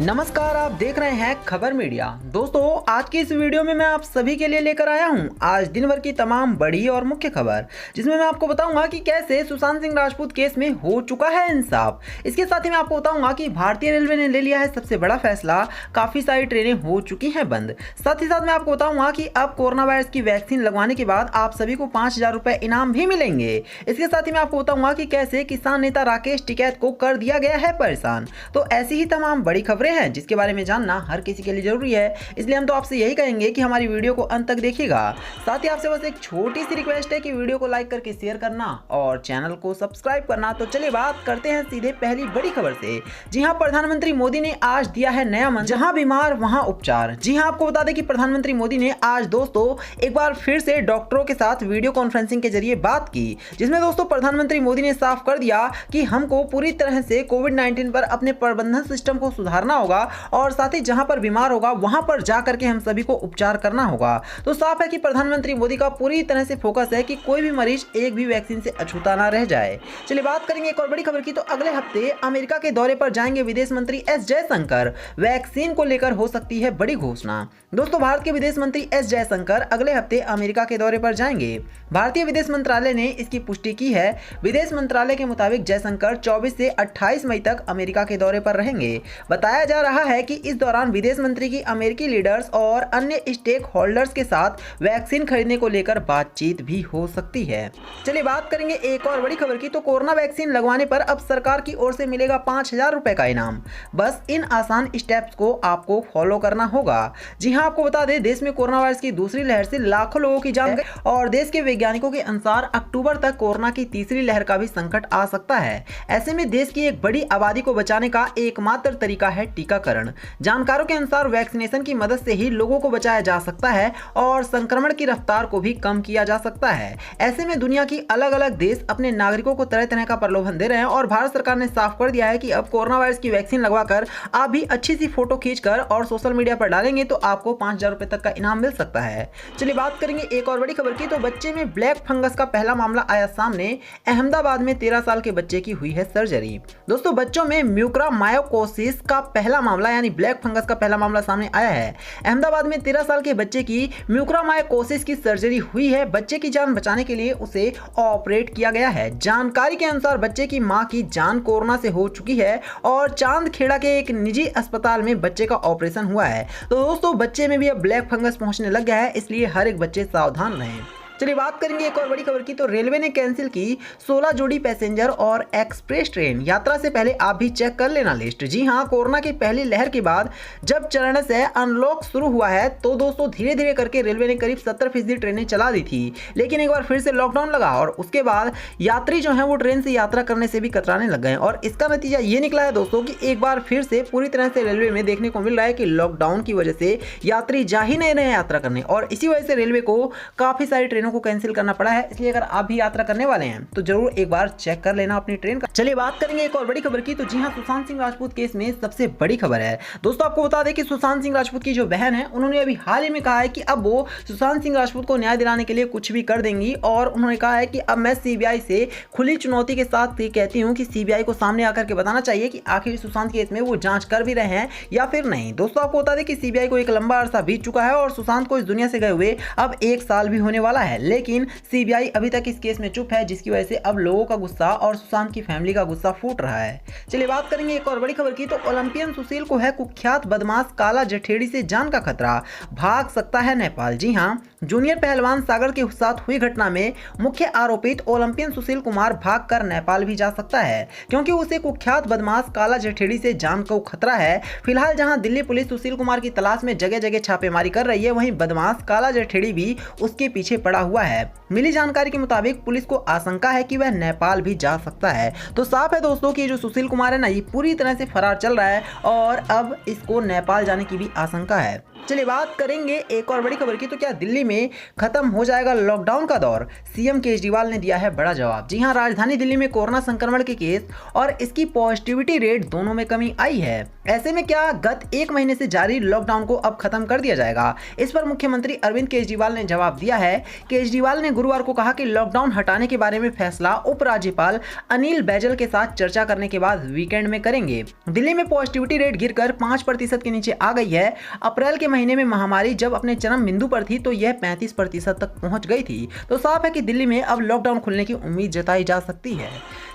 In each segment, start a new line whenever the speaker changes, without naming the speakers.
नमस्कार, आप देख रहे हैं खबर मीडिया। दोस्तों, आज की इस वीडियो में मैं आप सभी के लिए लेकर आया हूं आज दिन भर की तमाम बड़ी और मुख्य खबर, जिसमें मैं आपको बताऊंगा कि कैसे सुशांत सिंह राजपूत केस में हो चुका है इंसाफ। इसके साथ ही मैं आपको बताऊंगा कि भारतीय रेलवे ने ले लिया है सबसे बड़ा फैसला, काफी सारी ट्रेनें हो चुकी हैं बंद। साथ ही साथ मैं आपको बताऊंगा कि अब कोरोना वायरस की वैक्सीन लगवाने के बाद आप सभी को 5,000 रुपए इनाम भी मिलेंगे। इसके साथ ही मैं आपको बताऊंगा कि कैसे किसान नेता राकेश टिकैत को कर दिया गया है परेशान। तो ऐसी ही तमाम बड़ी खबरें हैं जिसके बारे में जानना हर किसी के लिए जरूरी है, इसलिए हम तो आपसे यही कहेंगे कि हमारी वीडियो को अंत तक देखिएगा। साथ ही आपसे बस एक छोटी सी रिक्वेस्ट है कि वीडियो को लाइक करके शेयर करना और चैनल को सब्सक्राइब करना। तो चलिए बात करते हैं सीधे पहली बड़ी खबर से। जी हां, प्रधानमंत्री मोदी ने आज दिया है नया मंत्र, जहां बीमार वहां उपचार। जी हां, आपको बता दें कि प्रधानमंत्री मोदी ने आज दोस्तों एक बार फिर से डॉक्टरों के साथ वीडियो कॉन्फ्रेंसिंग के जरिए बात की, जिसमें दोस्तों प्रधानमंत्री मोदी ने साफ कर दिया कि हमको पूरी तरह से कोविड-19 पर अपने प्रबंधन सिस्टम को सुधारना होगा और साथ ही जहां पर बीमार होगा वहां पर जाकर के हम सभी को उपचार करना होगा। तो साफ है कि प्रधानमंत्री मोदी का पूरी तरह से फोकस है कि कोई भी मरीज एक भी वैक्सीन से अछूता ना रह जाए। चलिए बात करेंगे एक और बड़ी खबर की। तो अगले हफ्ते अमेरिका के दौरे पर जाएंगे विदेश मंत्री एस जयशंकर। वैक्सीन को लेकर हो सकती है बड़ी घोषणा। दोस्तों, भारत के विदेश मंत्री एस जयशंकर अगले हफ्ते अमेरिका के दौरे पर जाएंगे। भारतीय विदेश मंत्रालय ने इसकी पुष्टि की है। विदेश मंत्रालय के मुताबिक जयशंकर 24 से 28 मई तक अमेरिका के दौरे पर रहेंगे। बताया जा रहा है कि इस दौरान विदेश मंत्री की अमेरिकी लीडर्स और अन्य स्टेक होल्डर्स के साथ वैक्सीन खरीदने को लेकर बातचीत भी हो सकती है। चलिए बात करेंगे एक और बड़ी खबर की। तो कोरोना वैक्सीन लगवाने पर अब सरकार की ओर से मिलेगा 5,000 रुपए का इनाम। बस इन आसान स्टेप्स को आपको फॉलो करना होगा। जी हां, आपको बता दें देश में कोरोना वायरस की दूसरी लहर से लाखों लोगों की जान गई और देश के वैज्ञानिकों के अनुसार अक्टूबर तक कोरोना की तीसरी लहर का भी संकट आ सकता है। ऐसे में देश की एक बड़ी आबादी को बचाने का एकमात्र तरीका है टीकाकरण। जानकारों के अनुसार वैक्सीनेशन की मदद से ही लोगों को बचाया जा सकता है और संक्रमण की रफ्तार को भी कम किया जा सकता है। ऐसे में दुनिया की अलग अलग देश अपने नागरिकों को तरह तरह का प्रलोभन दे रहे हैं और भारत सरकार ने साफ कर दिया है कि अब कोरोना वायरस की वैक्सीन लगवाकर आप भी अच्छी सी फोटो खींचकर और सोशल मीडिया पर डालेंगे तो आपको 5,000 रुपए तक का इनाम मिल सकता है। चलिए बात करेंगे एक और बड़ी खबर की। तो बच्चे में ब्लैक फंगस का पहला मामला आया सामने। अहमदाबाद में 13 साल के बच्चे की हुई है सर्जरी। दोस्तों, बच्चों में म्यूकरमाइकोसिस का पहला मामला यानी ब्लैक फंगस का पहला मामला सामने आया है। अहमदाबाद में 13 साल के बच्चे की म्यूकरमाइकोसिस की सर्जरी हुई है। बच्चे की जान बचाने के लिए उसे ऑपरेट किया गया है। जानकारी के अनुसार बच्चे की मां की जान कोरोना से हो चुकी है और चांदखेड़ा के एक निजी अस्पताल में बच्चे का ऑपरेशन हुआ है। तो दोस्तों, बच्चे में भी अब ब्लैक फंगस पहुंचने लग गया है, इसलिए हर एक बच्चे सावधान रहें। चलिए बात करेंगे एक और बड़ी खबर की। तो रेलवे ने कैंसिल की 16 जोड़ी पैसेंजर और एक्सप्रेस ट्रेन। यात्रा से पहले आप भी चेक कर लेना लिस्ट। जी हां, कोरोना की पहली लहर के बाद जब चरण से अनलॉक शुरू हुआ है तो दोस्तों धीरे धीरे करके रेलवे ने करीब 70% ट्रेनें चला दी थी, लेकिन एक बार फिर से लॉकडाउन लगा और उसके बाद यात्री जो है वो ट्रेन से यात्रा करने से भी कतराने लग गए और इसका नतीजा ये निकला है दोस्तों कि एक बार फिर से पूरी तरह से रेलवे में देखने को मिल रहा है कि लॉकडाउन की वजह से यात्री जा ही नहीं रहे यात्रा करने और इसी वजह से रेलवे को काफी सारी ट्रेनों को कैंसिल करना पड़ा है। इसलिए अगर आप भी यात्रा करने वाले हैं तो जरूर एक बार चेक कर लेना अपनी ट्रेन का। चलिए बात करेंगे एक और बड़ी खबर की। तो जी हां, सुशांत सिंह राजपूत केस में सबसे बड़ी खबर है। दोस्तों, आपको बता दें कि सुशांत सिंह राजपूत की जो बहन है उन्होंने अभी हाल ही में कहा है कि अब वो सुशांत सिंह राजपूत को न्याय दिलाने के लिए कुछ भी कर देंगी और उन्होंने कहा है कि अब मैं सीबीआई से खुली चुनौती के साथ कहती हूं कि सीबीआई को सामने आकर के बताना चाहिए कि आखिर सुशांत केस में वो जांच कर भी रहे हैं या फिर नहीं। दोस्तों, आपको बता दें कि सीबीआई को एक लंबा अरसा बीत चुका है और सुशांत को इस दुनिया से गए हुए अब 1 साल भी होने वाला है, लेकिन सीबीआई अभी तक इस केस में चुप है, जिसकी वजह से अब लोगों का गुस्सा और सुशांत की फैमिली का गुस्सा फूट रहा है। चलिए बात करेंगे एक और बड़ी खबर की। तो ओलंपियन सुशील को है कुख्यात बदमाश काला जठेड़ी से जान का खतरा, भाग सकता है नेपाल। जी हां, जूनियर पहलवान सागर के साथ हुई घटना में मुख्य आरोपित ओलंपियन सुशील कुमार भागकर नेपाल भी जा सकता है, क्योंकि उसे कुख्यात बदमाश काला जठेड़ी से जान को खतरा है। फिलहाल जहां दिल्ली पुलिस सुशील कुमार की तलाश में जगह जगह छापेमारी कर रही है, वहीं बदमाश काला जठेड़ी भी उसके पीछे पड़ा हुआ है। मिली जानकारी के मुताबिक पुलिस को आशंका है कि वह नेपाल भी जा सकता है। तो साफ है दोस्तों कि जो सुशील कुमार है ना, ये पूरी तरह से फरार चल रहा है और अब इसको नेपाल जाने की भी आशंका है। चलिए बात करेंगे एक और बड़ी खबर की। तो क्या दिल्ली में खत्म हो जाएगा लॉकडाउन का दौर? सीएम केजरीवाल ने दिया है बड़ा जवाब। जी हां, राजधानी दिल्ली में कोरोना संक्रमण के केस और इसकी पॉजिटिविटी रेट दोनों में कमी आई है। ऐसे में क्या गत 1 महीने से जारी लॉकडाउन को अब खत्म कर दिया जाएगा? इस पर मुख्यमंत्री अरविंद केजरीवाल ने जवाब दिया है। केजरीवाल ने गुरुवार को कहा कि लॉकडाउन हटाने के बारे में फैसला उपराज्यपाल अनिल बैजल के साथ चर्चा करने के बाद वीकेंड में करेंगे। दिल्ली में पॉजिटिविटी रेट गिरकर 5% के नीचे आ गई है। अप्रैल के महीने में महामारी जब अपने चरम बिंदु पर थी तो यह 35% तक पहुंच गई थी। तो साफ है कि दिल्ली में अब लॉकडाउन खुलने की उम्मीद जताई जा सकती है।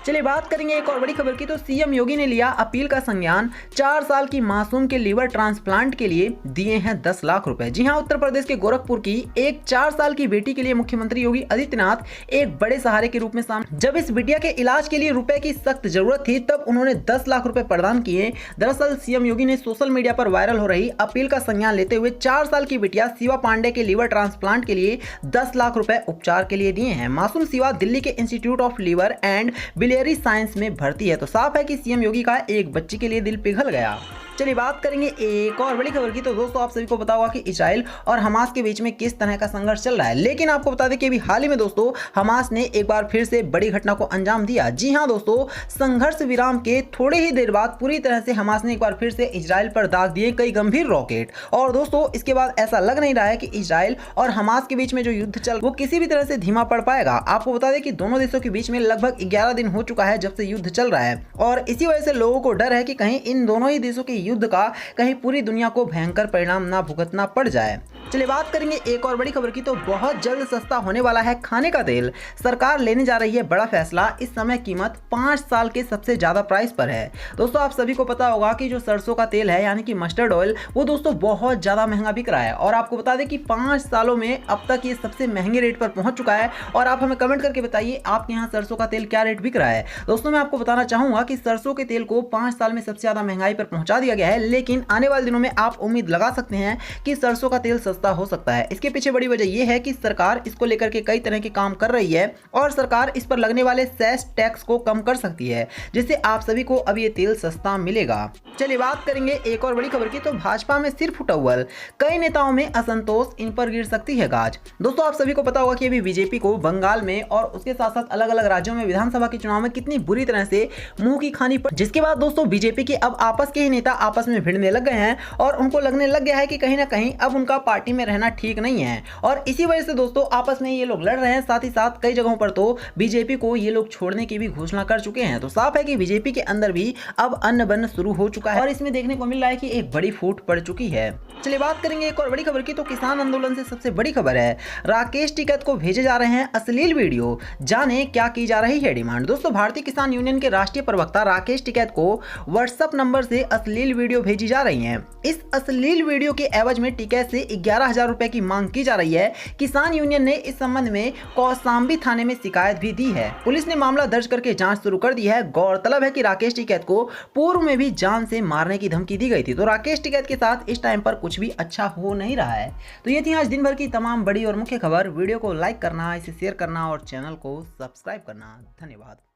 चलिए बात करेंगे एक और बड़ी खबर की। तो सीएम योगी ने लिया अपील का संज्ञान। 4 साल की मासूम के लीवर ट्रांसप्लांट के लिए दिए हैं 10 लाख रुपए। जी हां, उत्तर प्रदेश के गोरखपुर की एक 4 साल की बेटी के लिए मुख्यमंत्री योगी आदित्यनाथ एक बड़े सहारे के रूप में सामने। जब इस बिटिया के इलाज के लिए रुपए की सख्त जरूरत थी तब उन्होंने 10 लाख रुपए प्रदान किए। दरअसल सीएम योगी ने सोशल मीडिया पर वायरल हो रही अपील का संज्ञान लेते हुए 4 साल की बिटिया शिवा पांडे के लीवर ट्रांसप्लांट के लिए 10 लाख रुपए उपचार के लिए दिए हैं। मासूम शिवा दिल्ली के institute of liver and biliary science में भर्ती है। तो साफ है कि सीएम योगी का एक बच्ची के लिए दिल पिघल गया। चलिए बात करेंगे एक और बड़ी खबर की। तो दोस्तों आप सभी को पता होगा कि इजराइल और हमास के बीच में किस तरह का संघर्ष चल रहा है, लेकिन आपको बता दें कि अभी हाल ही में दोस्तों हमास ने एक बार फिर से बड़ी घटना को अंजाम दिया। जी हां दोस्तों, संघर्ष विराम के थोड़े ही देर बाद पूरी तरह से हमास ने एक बार फिर से इजराइल पर दाग दिए कई गंभीर रॉकेट। और दोस्तों इसके बाद ऐसा लग नहीं रहा है कि इजराइल और हमास के बीच में जो युद्ध चल वो किसी भी तरह से धीमा पड़ पाएगा। आपको बता दें कि दोनों देशों के बीच में लगभग 11 दिन हो चुका है जब से युद्ध चल रहा है और इसी वजह से लोगों को डर है कि कहीं इन दोनों ही देशों के युद्ध का कहीं पूरी दुनिया को भयंकर परिणाम ना भुगतना पड़ जाए। चलिए बात करेंगे एक और बड़ी खबर की। तो बहुत जल्द सस्ता होने वाला है खाने का तेल। सरकार लेने जा रही है बड़ा फैसला। इस समय कीमत 5 साल के सबसे ज्यादा प्राइस पर है। दोस्तों आप सभी को पता होगा कि जो सरसों का तेल है यानी कि मस्टर्ड ऑयल वो दोस्तों बहुत ज्यादा महंगा बिक रहा है और आपको बता दें कि 5 सालों में अब तक ये सबसे महंगे रेट पर पहुंच चुका है। और आप हमें कमेंट करके बताइए आपके यहाँ सरसों का तेल क्या रेट बिक रहा है। दोस्तों मैं आपको बताना चाहूंगा कि सरसों के तेल को 5 साल में सबसे ज्यादा महंगाई पर पहुंचा दिया गया है, लेकिन आने वाले दिनों में आप उम्मीद लगा सकते हैं कि सरसों का तेल सस्ता हो सकता है। इसके पीछे बड़ी वजह यह है कि सरकार इसको लेकर के कई तरह के काम कर रही है और सरकार इस पर लगने वाले सेस टैक्स को कम कर सकती है, जिससे आप सभी को अब ये तेल सस्ता मिलेगा। चलिए बात करेंगे एक और बड़ी खबर की। तो भाजपा में सिर्फ उटव्वल, कई नेताओं में असंतोष, इन पर गिर सकती है गाज। दोस्तों आप सभी को पता होगा कि अभी बीजेपी को बंगाल में और उसके साथ साथ अलग अलग राज्यों में विधानसभा के चुनाव में कितनी बुरी तरह से मुंह की खानी पड़ी, जिसके बाद दोस्तों बीजेपी के अब आपस के ही नेता आपस में भिड़ने लग गए हैं और उनको लगने लग गया है कि कहीं ना कहीं अब उनका पार्टी में रहना ठीक नहीं है और इसी वजह से दोस्तों आपस में ये लोग लड़ रहे हैं। साथ ही साथ कई जगहों पर तो बीजेपी को ये लोग छोड़ने की भी घोषणा कर चुके हैं। तो साफ है कि बीजेपी के अंदर भी अब अन्न बन्न शुरू हो चुका है और इसमें देखने को मिल रहा है कि एक बड़ी फूट पड़ चुकी है। चलिए बात करेंगे एक और बड़ी खबर की। तो किसान आंदोलन से सबसे बड़ी खबर है, राकेश टिकैत को भेजे जा रहे हैं अश्लील वीडियो, जाने क्या की जा रही है डिमांड। दोस्तों भारतीय किसान यूनियन के राष्ट्रीय प्रवक्ता राकेश टिकैत को व्हाट्सएप नंबर से अश्लील वीडियो भेजी जा रही है। इस अश्लील वीडियो के एवज में टिकैत से 11,000 रुपए की मांग की जा रही है। किसान यूनियन ने इस संबंध में कौशाम्बी थाने में शिकायत भी दी है। पुलिस ने मामला दर्ज करके जांच शुरू कर दी है। गौरतलब है कि राकेश टिकैत को पूर्व में भी जान से मारने की धमकी दी गई थी। तो राकेश टिकैत के साथ इस टाइम पर कुछ भी अच्छा हो नहीं रहा है। तो ये थी आज दिन भर की तमाम बड़ी और मुख्य खबर। वीडियो को लाइक करना, इसे शेयर करना और चैनल को सब्सक्राइब करना। धन्यवाद।